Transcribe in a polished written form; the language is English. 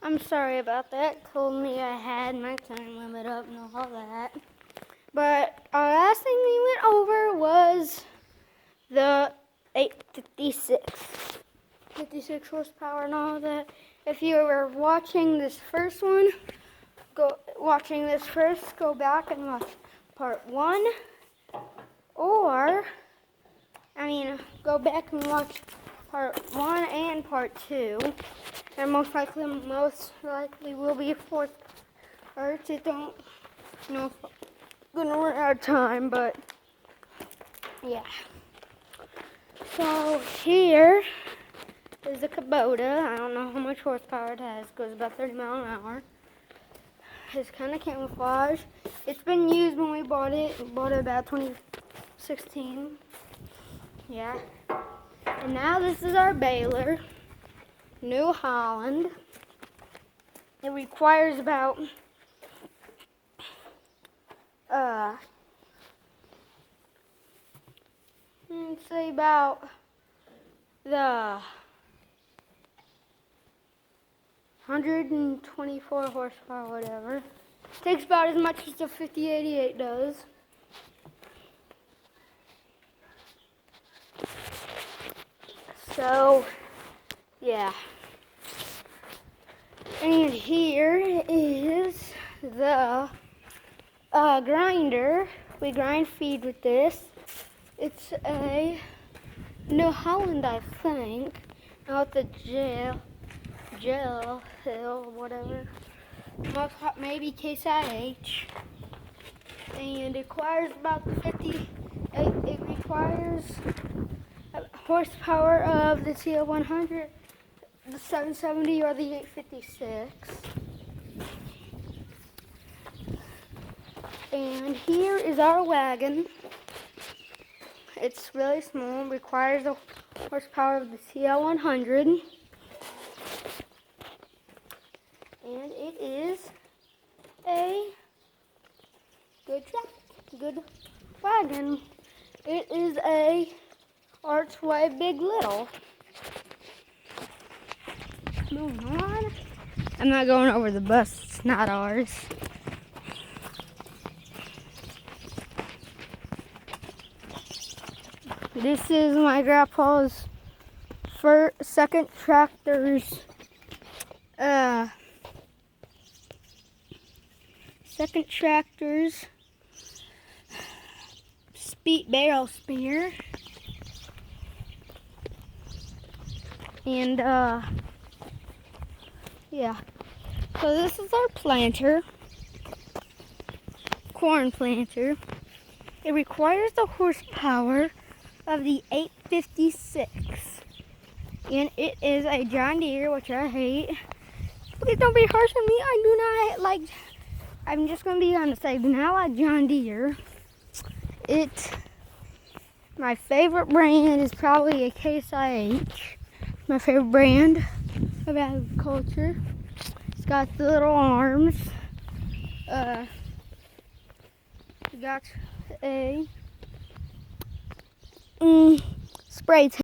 I'm sorry about that. Told me I had my time limit up and all that. But our last thing we went over was the 56 horsepower and all that. If you were watching this first one, go back and watch part 1. Or, go back and watch part 1 and part 2. And most likely will be a fourth part. I don't know if I'm gonna run out of time, but yeah. So here is the Kubota. I don't know how much horsepower it has. It goes about 30 miles an hour. It's kind of camouflage. It's been used when we bought it. We bought it about 2016. Yeah. And now this is our baler. New Holland. It requires about say about the 124 horsepower, whatever. Takes about as much as the 5088 does. So, yeah. And here is the grinder. We grind feed with this. It's a New Holland, I think. Not the gel hill, whatever. Maybe Case IH. And it requires about 50. It requires horsepower of the TL100, the 770, or the 856. And here is our wagon. It's really small, requires the horsepower of the TL100. And it is a good wagon. It is a Archway Big Little. Moving on. I'm not going over the bus, it's not ours. This is my grandpa's second tractor's barrel spear. And yeah. So this is our planter, corn planter. It requires the horsepower of the 856, and it is a John Deere, which I hate. Please don't be harsh on me. I do not like. I'm just gonna be honest. I do not like John Deere. My favorite brand is probably a Case IH. My favorite brand of agriculture. It's got the little arms. It got a spray tank.